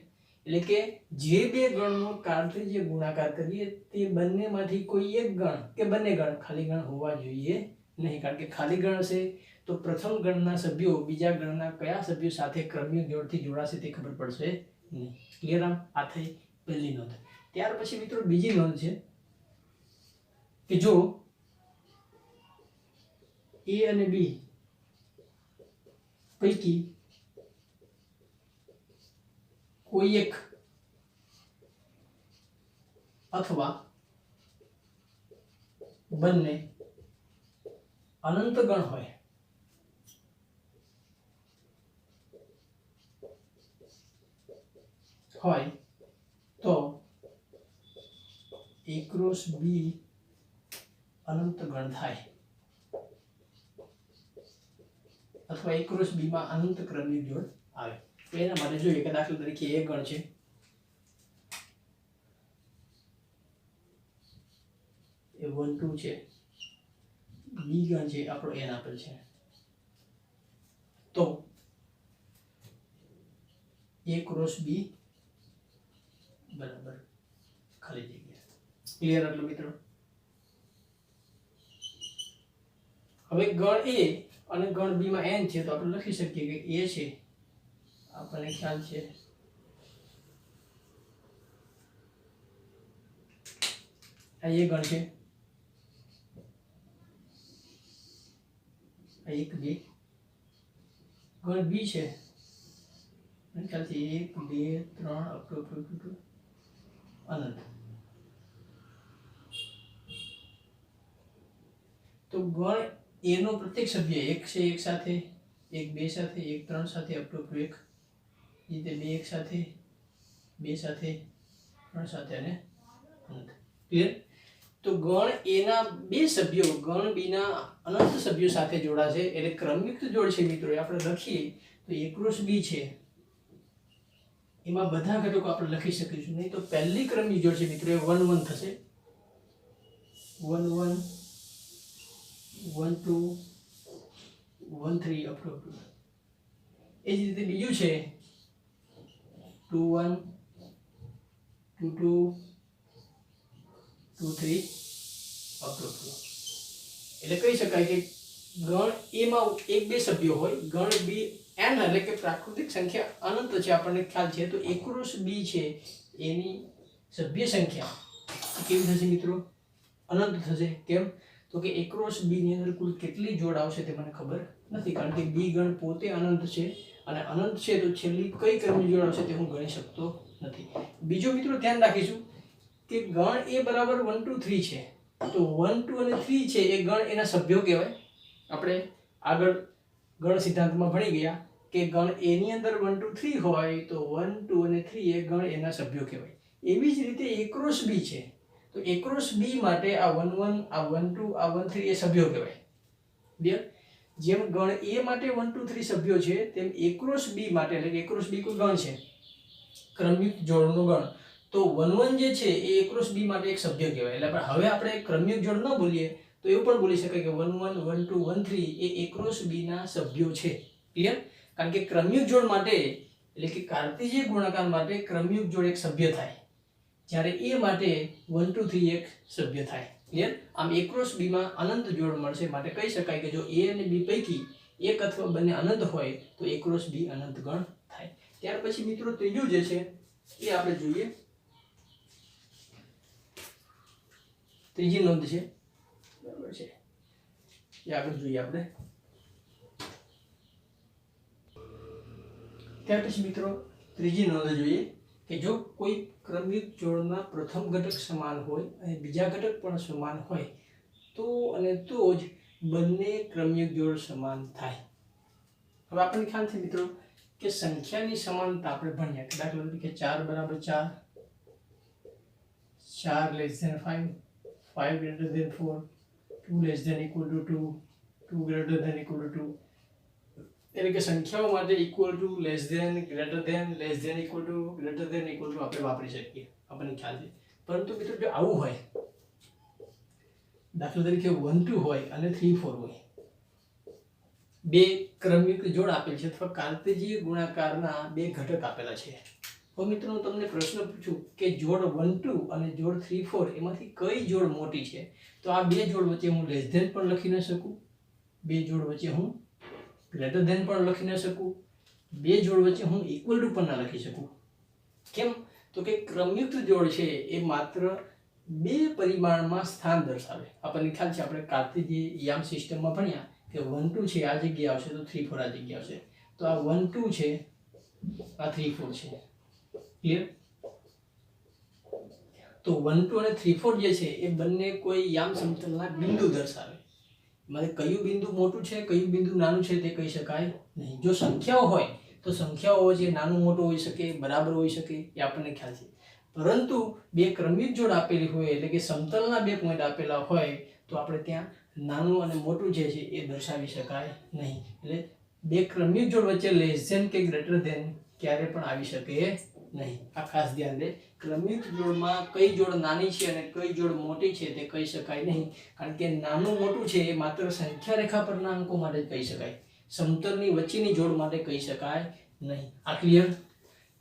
એટલે કે જે બે ગણનો કાર્તેજીય ગુણાકાર કરીએ તે બંનેમાંથી કોઈ એક ગણ કે બંને ગણ ખાલી ગણ હોવા જોઈએ નહીં, કારણ કે ખાલી ગણ હશે તો પ્રથમ ગણના સભ્યો બીજા ગણના કયા સભ્યો સાથે ક્રમયુક્ત જોડથી જોડાશે તે ખબર પડશે નહીં. ક્લિયર? આ થઈ પહેલી નોંધ. ત્યાર પછી મિત્રો બીજી નોંધ છે કે જો a અને b પૈકી કોઈ એક અથવા બંને અનંત ગણ હોય હોય તો A ક્રોસ B અનંત ગણ થાય, અથવા A ક્રોસ B માં અનંત ક્રમિક જોડ આવે. તો એના માટે જોઈએ કે દાખલા તરીકે A ગણ છે, એ 1 2 છે, B ગણ છે આપણો n આપેલ છે, તો A ક્રોસ B બરાબર ખાલી જગ્યા. ક્લિયર આટલું મિત્રો? હવે ગણ A અને ગણ B માં n છે તો આપણે લખી શકીએ કે A છે, આપણને ખ્યાલ છે આ A ગણ છે, આ 1 2 ગણ B છે, મને ખ્યાલ છે 1 2 3 અપ ટુ અનંત. તો ગણ A નો પ્રત્યેક સભ્ય 1 છે 1 સાથે, 1 2 સાથે, 1 3 સાથે, અપ ટુ 1, રીતે 2 1 સાથે, 2 સાથે, 3 સાથે અને અનંત. ક્લિયર? તો ગણ A ના બે સભ્યો ગણ B ના અનંત સભ્યો સાથે જોડાશે એટલે ક્રમયુક્ત જોડ છે મિત્રો. આપણે લખીએ તો A ક્રોસ B છે, એમાં બધા ઘટકો આપણે લખી શકીશું. નહીં તો પહેલી ક્રમની જોડ છે મિત્રો એ 1 1 થશે, 1 1 1 2 1 3 અપ ટુ. એ જ રીતે બીજું છે 2 1 2 2 2 3 અપ ટુ. એટલે કહી શકાય કે ગણ A માં 1 2 સભ્યો હોય, ગણ B n એટલે કે પ્રાકૃતિક સંખ્યા અનંત છે, આપણને ખ્યાલ છે. તો A ક્રોસ B છે એની સભ્ય સંખ્યા કેવી થશે મિત્રો? અનંત થશે. કેમ? તો કે A ક્રોસ B ની અંદર કુલ કેટલી જોડ આવશે તે મને ખબર નથી, કારણ કે B ગણ પોતે અનંત છે અને અનંત છે તો છેલ્લી કઈ ક્રમની જોડ આવશે તે હું ગણી શકતો નથી. બીજો મિત્રો ધ્યાન રાખીશું કે ગણ A બરાબર 1 2 3 છે, તો 1 2 અને 3 છે એ ગણ એના સભ્યો કહેવાય. આપણે આગળ ગણ સિદ્ધાંતમાં ભણી ગયા કે ગણ A ની અંદર 1 2 3 હોય તો 1 2 અને 3 એ ગણ એના સભ્યો કહેવાય. એવી જ રીતે A ક્રોસ B છે, તો A ક્રોસ B માટે આ 1 1 આ 1 2 આ 1 3 એ સભ્યો કહેવાય. બે જેમ ગણ A માટે 1 2 3 સભ્યો છે તેમ A ક્રોસ B માટે એટલે કે A ક્રોસ B કોઈ ગણ છે, ક્રમયુક્ત જોડનો ગણ, તો 1 1 જે છે એ A ક્રોસ B માટે એક સભ્ય કહેવાય. એટલે હવે આપણે ક્રમયુક્ત જોડ ન બોલીએ તો એવું પણ બોલી શકાય કે 1 1 1 2 1 3 એ A ક્રોસ B ના સભ્યો છે. ક્લિયર? કારણ કે ક્રમયુક્ત જોડ માટે એટલે કે કાર્ટેશિયન ગુણાકાર માટે ક્રમયુક્ત જોડ એક સભ્ય થાય, જ્યારે A માટે 1 2 3 એક સભ્ય થાય. ક્લિયર? આમ A ક્રોસ B માં અનંત જોડ મળશે, માટે કહી શકાય કે જો A અને B પૈકી એક અથવા બંને અનંત હોય તો A ક્રોસ B અનંત ગણ થાય. ત્યાર પછી મિત્રો ત્રીજું જે છે એ આપણે જોઈએ, ત્રીજી નોંધ છે, બરાબર છે, એ આગળ જોઈએ આપણે. ત્યાર પછી મિત્રો ત્રીજી નોંધ જોઈએ કે જો કોઈ ક્રમયુક્ત જોડના પ્રથમ ઘટક સમાન હોય અને બીજા ઘટક પણ સમાન હોય તો અને તો જ બંને ક્રમયુક્ત જોડ સમાન થાય. હવે આપણને ખ્યાલ છે મિત્રો કે સંખ્યાની સમાનતા આપણે ભણ્યા કે દાખલા તરીકે 4 બરાબર 4, 4 less than 5, 5 greater than 4, 2 less than equal to 2, 2 greater than equal to 2. એટલે કે સંખ્યાઓ માટે equal to, less than, greater than, less than equal to, greater than equal to આપણે વાપરી શકીએ, આપણને ખ્યાલ છે. પરંતુ મિત્રો જો આવું હોય, દાખલા તરીકે 1 2 હોય અને 3 4 હોય, બે ક્રમયુક્ત જોડ આપેલ છે અથવા કાર્ટેશિયન ગુણાકારના બે ઘટક આપેલા છે, તો મિત્રો હું તમને પ્રશ્ન પૂછું કે જોડ 1 2 અને જોડ 3 4 એમાંથી કઈ જોડ મોટી છે? તો આ બે જોડ વચ્ચે હું લેસ ધેન પણ લખી ન શકું, બે જોડ વચ્ચે હું ગ્રેટર ધેન પણ લખી ન શકું, બે જોડ વચ્ચે હું ઇક્વલ ટુ પણ ના લખી શકું. કેમ? તો કે ક્રમયુક્ત જોડ છે એ માત્ર બે પરિમાણમાં સ્થાન દર્શાવે. આપણને ખ્યાલ છે, આપણે કાર્ટેશિયન યામ સિસ્ટમમાં ભણ્યા કે 1 2 છે આ જગ્યાએ આવશે તો 3 4 આ જગ્યાએ આવશે. તો આ 1 2 છે, આ 3 4 છે. ક્લિયર? તો 1 2 અને 3 4 જે છે એ બંને કોઈ યામ સમતલના બિંદુ દર્શાવે. એટલે કયું બિંદુ મોટું છે કયું બિંદુ નાનું છે તે કહી શકાય નહીં. જો સંખ્યાઓ હોય તો સંખ્યાઓ વચ્ચે નાનું મોટું હોઈ શકે, બરાબર હોઈ શકે, એ આપણને ખ્યાલ છે. પરંતુ બે ક્રમિક જોડ આપેલી હોય એટલે કે સમતલના બે પોઈન્ટ આપેલા હોય તો આપણે ત્યાં નાનું અને મોટું જે છે એ દર્શાવી શકાય નહીં. એટલે બે ક્રમિક જોડ વચ્ચે લેસ ધેન કે ગ્રેટર ધેન ક્યારે પણ આવી શકે નહીં. આ ખાસ ધ્યાન દે. ક્રમિક જોડમાં કઈ જોડ નાની છે અને કઈ જોડ મોટી છે તે કહી શકાય નહીં, કારણ કે નાનું મોટું છે એ માત્ર સંખ્યા રેખા પરના અંકો માટે જ કહી શકાય, સમતલની વચ્ચેની જોડ માટે કહી શકાય નહીં. આ ક્લિયર?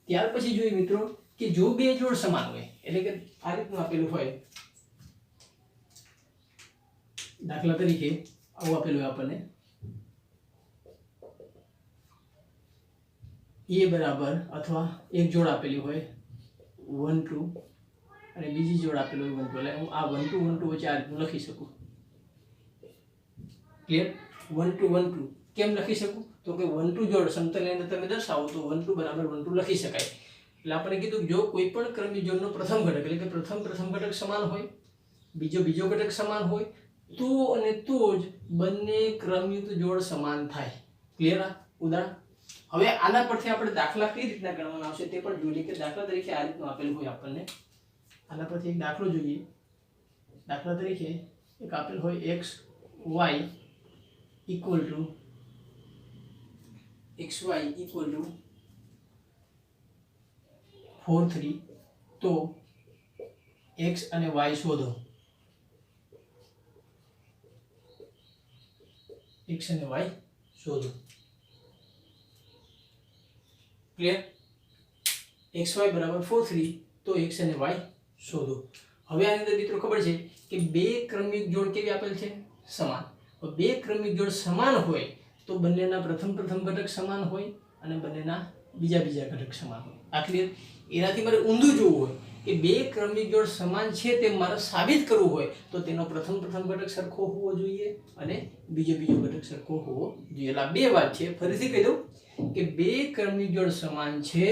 ત્યાર પછી જોઈએ મિત્રો કે જો બે જોડ સમાન હોય એટલે કે આ રીતનું આપેલું હોય, દાખલા તરીકે આવું આપેલું હોય આપણને એ બરાબર, અથવા એક જોડ આપેલી હોય 1 2 અને બીજી જોડ આપેલી હોય 1 2, એટલે હું આ 1 2 1 2 વચ્ચે આ રીતનું લખી શકું. ક્લિયર? 1 2 1 2 કેમ લખી શકું? તો કે 1 2 જોડ સમતલની અંદર તમે દર્શાવો તો 1 2 બરાબર 1 2 લખી શકાય. એટલે આપણે કીધું જો કોઈ પણ ક્રમિક જોડનો પ્રથમ ઘટક એટલે કે પ્રથમ ઘટક સમાન હોય, બીજો ઘટક સમાન હોય તો અને તો જ બંને ક્રમયુક્ત જોડ સમાન થાય. ક્લિયર? ઉદાહરણ હવે આના પરથી આપણે દાખલા કઈ રીતના ગણવાના આવશે તે પણ જોઈએ. કે દાખલા તરીકે આ રીતનું આપેલું હોય આપણને, આના પરથી એક દાખલો જોઈએ. દાખલા તરીકે એક આપેલ હોય x y equal to xy equal to 4 3, તો x અને y શોધો. x અને y શોધો. ક્લિયર? xy બરાબર 4 3, તો x અને y શોધો. હવે આની અંદર મિત્રો ખબર છે કે બે ક્રમિક જોડ કેવી આપેલ છે? સમાન. બે ક્રમિક જોડ સમાન હોય તો બંનેના પ્રથમ ઘટક સમાન હોય અને બંનેના બીજા ઘટક સમાન હોય. આ ક્લિયર? એનાથી મારે ઊંધું જોવું હોય કે બે ક્રમિક જોડ સમાન છે તે મારે સાબિત કરવું હોય તો તેનો પ્રથમ ઘટક સરખો હોવો જોઈએ અને બીજો ઘટક સરખો હોવો જોઈએ. એટલે આ બે વાત છે. ફરીથી કહી દઉં કે બે ક્રમિક જોડ સમાન છે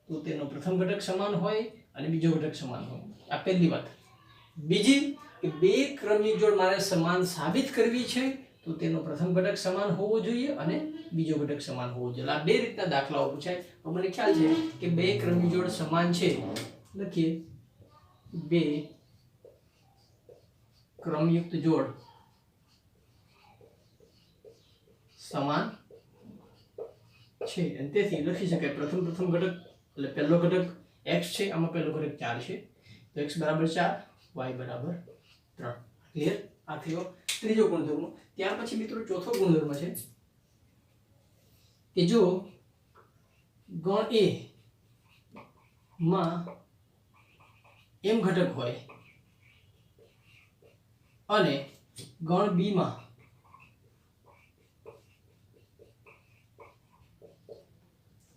તો તેનો પ્રથમ ઘટક સમાન હોય અને બીજો ઘટક સમાન હોય. આ પહેલી વાત. બીજી કે બે ક્રમિક જોડ મારે સમાન સાબિત કરવી છે તો તેનો પ્રથમ ઘટક સમાન હોવો જોઈએ અને બીજો ઘટક સમાન હોવો જોઈએ. આ બે રીતના દાખલાઓ પૂછાય. મને ખ્યાલ છે કે બે ક્રમિક જોડ સમાન છે, લખીએ બે ક્રમયુક્ત જોડ સમાન છે અને તેથી લખી શકાય પ્રથમ ઘટક એટલે પહેલો ઘટક x છે, આમાં પહેલો ઘટક 4 છે તો x બરાબર 4 y બરાબર 3. ક્લિયર? આ થયો ત્રીજો ગુણધર્મ. ત્યાર પછી મિત્રો ચોથો ગુણધર્મ છે કે જો ગણ A માં m ઘટક હોય અને ગણ B માં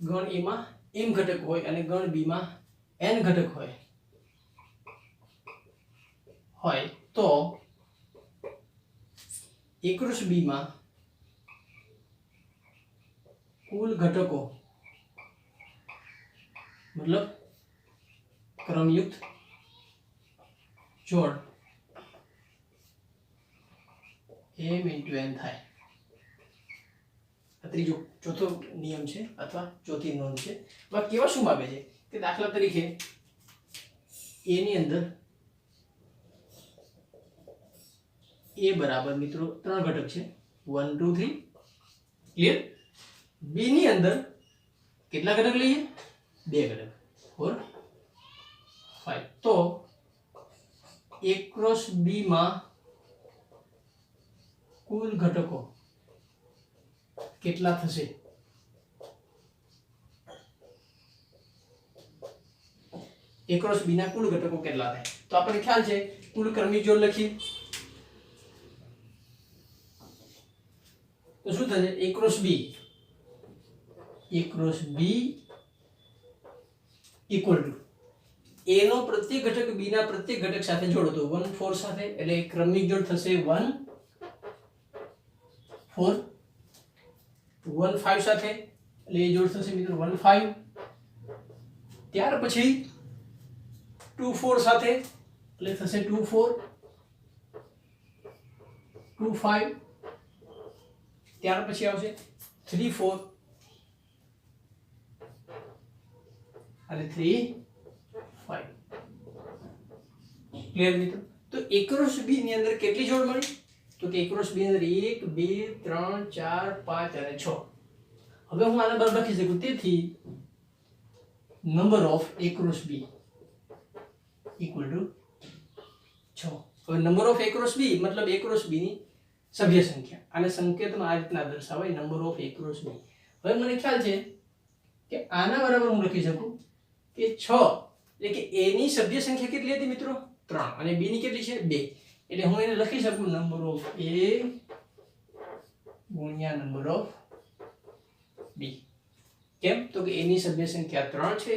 ગણ A માં m ઘટક હોય અને ગણ B માં n ઘટક હોય તો એકરૂપ B માં કુલ ઘટકો મતલબ ક્રમયુક્ત જોડ m × n થાય. આ ચોથો નિયમ છે અથવા ચોથી નોંધ છે. એમાં કેવા શું માગે છે કે દાખલા તરીકે a ની અંદર a બરાબર મિત્રો 3 ઘટક છે 1 2 3. ક્લિયર? b ની અંદર કેટલા ઘટક લઈએ? 2 ઘટક 4 5. તો એકરૂપ B માં કુલ ઘટકો કેટલા થશે? એકરૂપ B ના કુલ ઘટકો કેટલા થાય? તો આપણને ખ્યાલ છે કુલ ક્રમિક જોડ લખીએ તો શું થશે? એકરૂપ B equal to a નો પ્રત્યેક ઘટક b ના પ્રત્યેક ઘટક સાથે જોડો તો 1 4 સાથે, એટલે ક્રમિક જોડ થશે 1 4. 1 5 સાથે એટલે એ જોડ થશે મિત્રો 1 5. ત્યાર પછી 2 4 સાથે એટલે થશે 2 4 2 5. ત્યાર પછી આવશે 3 4 અને 3 5. ક્લિયર મિત્રો? તો a ક્રોસ b ની અંદર કેટલી જોડ મળી? તો કે a ક્રોસ b ની અંદર 1 2 3 4 5 અને 6. હવે હું આને બરાબર લખી શકું. તેથી number of a cross b equal to 6. હવે number of a cross b મતલબ a ક્રોસ b ની સભ્ય સંખ્યા. આને સંકેતમાં આ રીતના દર્શાવાય, number of a cross b. હવે મને ખ્યાલ છે કે આના બરાબર હું લખી શકું કે 6 એટલે કે a ની સભ્ય સંખ્યા કેટલી હતી મિત્રો? 3 અને b ની કેટલી છે? 2. એટલે હું એને લખી શકું નંબર ઓફ a ગુણ્યા નંબર ઓફ b. કેમ? તો કે a ની સભ્ય સંખ્યા 3 છે,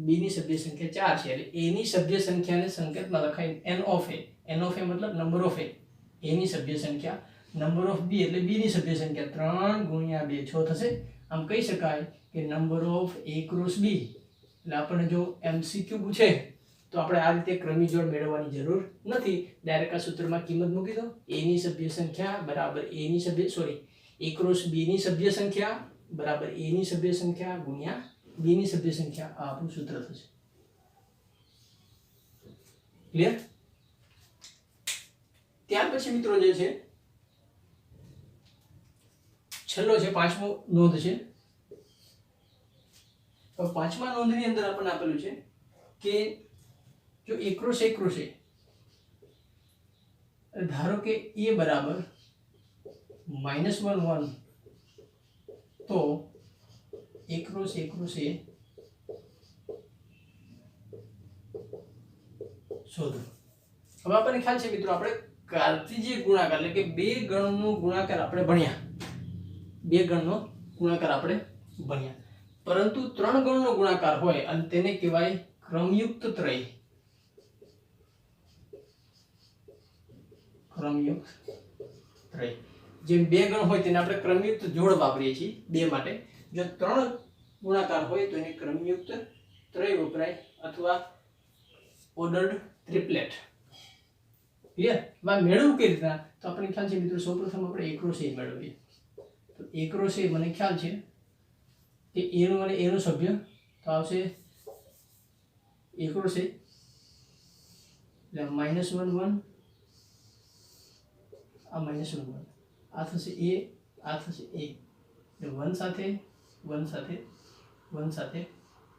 b ની સભ્ય સંખ્યા 4 છે. એટલે a ની સભ્ય સંખ્યાને સંકેતમાં લખાય n of a. n of a મતલબ નંબર ઓફ a. a ની સભ્ય સંખ્યા, નંબર ઓફ b એટલે b ની સભ્ય સંખ્યા 3 ગુણ્યા 2 6 થશે. આમ કહી શકાય કે number of a cross b. એટલે આપણને જો MCQ પૂછે તો આપણે આ રીતે ક્રમિક જોડ મેળવવાની જરૂર નથી. ડાયરેક્ટ આ સૂત્રમાં કિંમત મૂકી દો. a ની સભ્ય સંખ્યા બરાબર a ક્રોસ b ની સભ્ય સંખ્યા બરાબર a ની સભ્ય સંખ્યા ગુણ્યા b ની સભ્ય સંખ્યા. આ આપણું સૂત્ર થશે. ક્લિયર? ત્યાર પછી મિત્રો જે છે છેલ્લો છે, પાંચમો નોંધ છે. તો પાંચમા નોંધની અંદર આપણને આપેલું છે કે જો a ક્રોસ a ધારો કે a બરાબર -1 1 તો a ક્રોસ a શોધો. હવે આપણને ખ્યાલ છે મિત્રો, આપણે કાર્તીય ગુણાકાર એટલે કે બે ગણનો ગુણાકાર આપણે ભણ્યા. બે ગણનો ગુણાકાર આપણે ભણ્યા, પરંતુ ત્રણ ગણનો ગુણાકાર હોય અને તેને કહેવાય ક્રમયુક્ત ત્રય. ક્રમયુક્ત ત્રય. જેમ બે ગણ હોય તેને આપણે ક્રમયુક્ત જોડ વાપરીએ છીએ બે માટે. જો ત્રણ ગુણાકાર હોય તો એને ક્રમયુક્ત ત્રય વપરાય અથવા ઓર્ડર્ડ ટ્રિપલેટ. ક્લિયર? માં મેળવવું કઈ રીતના? તો આપણને ખ્યાલ છે મિત્રો, સૌપ્રથમ આપણે a ક્રોસ a મેળવીએ. તો a ક્રોસ a મને ખ્યાલ છે કે a નો અને a નો સભ્ય તો આવશે a ક્રોસ a એટલે -1 1 આ -1 1 આ થશે a, આ થશે a એટલે 1 સાથે 1 સાથે 1 સાથે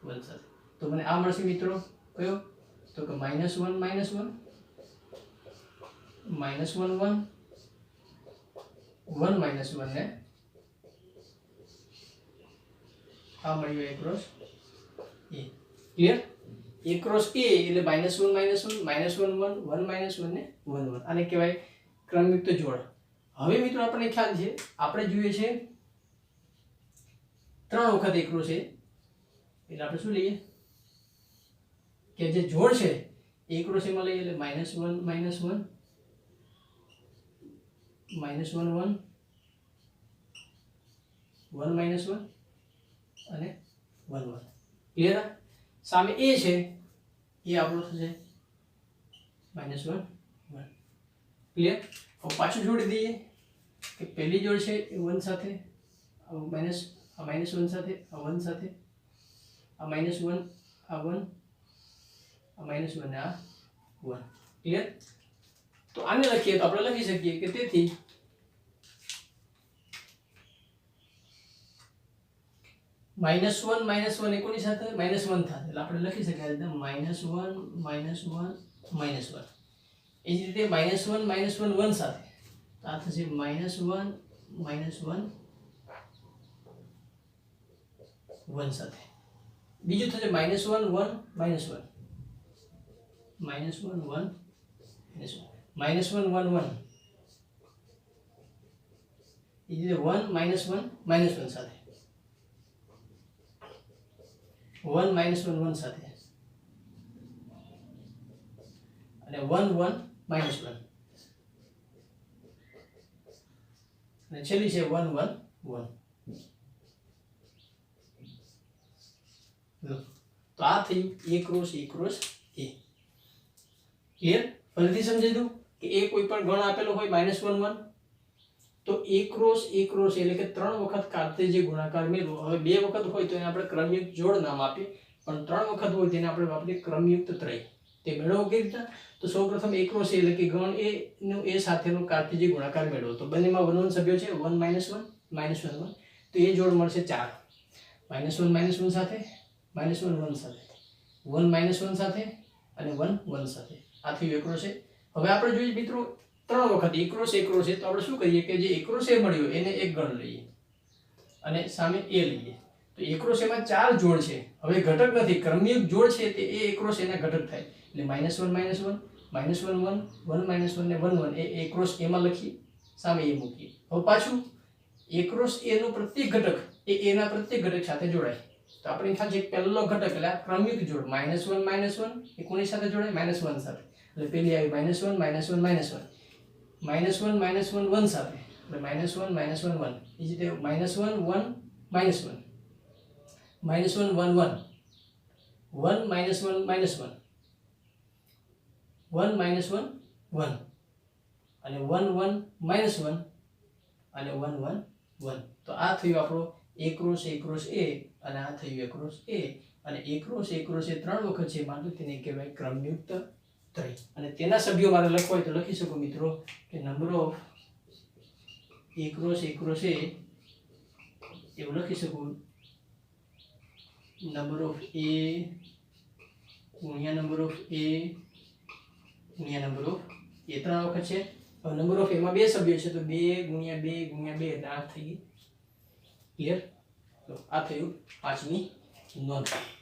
1 સાથે. તો મને આ મળશે મિત્રો કયો? તો કે -1 -1 -1 1 1 ને આ મળ્યું a cross a. Clear? a cross a એટલે -1 -1 -1 1 1 ને 1 1. આને કહેવાય ક્રમયુક્ત જોડ. હવે મિત્રો આપણને ખ્યાલ છે, આપણે જોઈએ છે 3 વખત a ક્રોસ a એટલે આપણે શું લઈએ કે જે જોડ છે a ક્રોસ a માં લઈએ એટલે -1 -1 -1 1 1 અને 1 1. ક્લિયર? સામે a છે એ આપણો થશે -1 1. ક્લિયર? હવે પાછું જોડી દઈએ કે પહેલી જોડ છે એ 1 સાથે, -1 સાથે, આ 1 સાથે, આ -1 આ 1 આ -1 ને આ 1. ક્લિયર? તો આને લખીએ તો આપણે લખી શકીએ કે તેથી -1 એ કોની સાથે? -1 સાથે. એટલે આપણે લખી શકીએ -1 એ જ રીતે -1 1 સાથે તો આ થશે -1 1 સાથે. બીજું થશે -1 1 -1 -1 1 1 એ જ રીતે 1 1 સાથે 1 1 1 સાથે અને 1 1 -1 અને છેલ્લી છે 1 1 1. તો આ થયું a ક્રોસ a. ક્લિયર? ફરીથી સમજાઈ દઉં કે a કોઈ પણ ગણ આપેલો હોય -1 1 તો a ક્રોસ એટલે કે 3 વખત કાર્તેય ગુણાકાર મેળવો. હવે 2 વખત હોય તો એને આપણે ક્રમયુક્ત જોડ નામ આપીએ. પણ 3 વખત હોય તેને આપણે વાપરીએ ક્રમયુક્ત ત્રય. તે મેળવો કેવી રીતના? તો સૌપ્રથમ એકરોસ એ એટલે કે ગણ એ નો એ સાથેનો કાર્ટેશિયન ગુણાકાર મેળવો. તો બંનેમાં 1 1 સભ્યો છે, 1 -1 -1 1. તો એ જોડ મળશે 4. -1 -1 સાથે, -1 1 સાથે, 1 -1 સાથે અને 1 1 સાથે. આ થયું એકરોસ એ. હવે આપણે જોઈએ મિત્રો 3 વખત એકરોસ છે. તો આપણે શું કરીએ કે જે એકરોસ એ મળ્યો એને એક ગણ લઈએ અને સામે એ લઈએ. તો એકરોસ એમાં 4 જોડ છે. હવે ઘટક નથી, ક્રમયુક્ત જોડ છે, તે એ એકરોસ એના ઘટક થાય. એટલે -1 -1 -1 1 1 -1 ને 1 1 એ એકરોસ એમાં લખીએ, સામે એ મૂકીએ. હવે પાછું એકરોસ એ નો પ્રત્યેક ઘટક એ એના પ્રત્યેક ઘટક સાથે જોડાય. તો આપણે થાય છે પહેલો ઘટક એટલે આ ક્રમયુક્ત જોડ -1 -1 એ કોની સાથે જોડાય? -1 સાથે. એટલે પેલી આવી -1 -1 -1 -1 -1 1 સાથે એટલે -1 -1 1 એ જ રીતે -1 1 -1 -1 -1 1 -1 1 1 -1 -1 1 -1 1 અને 1 1 -1 અને 1 1 1. તો આ થયું આપણો એકરોસ એ અને આ થયું એકરોસ એ. અને એકરોસ એ 3 વખત છે માટે તેને કહેવાય ક્રમયુક્ત ત્રય. અને તેના સભ્યો મારે લખવા હોય તો લખી શકો મિત્રો કે નંબર ઓફ એકરોસ એ એવું લખી શકું, નંબર ઓફ એ ગુણ્યા નંબર ઓફ એ ગુણ્યા નંબર ઓફ એ 3 વખત છે. હવે નંબર ઓફ એમાં 2 સભ્યો છે તો 2 ગુણ્યા 2 ગુણ્યા 2 એટલે 8 થઈ ગઈ. ક્લિયર? તો આ થયું 5મી નોંધ.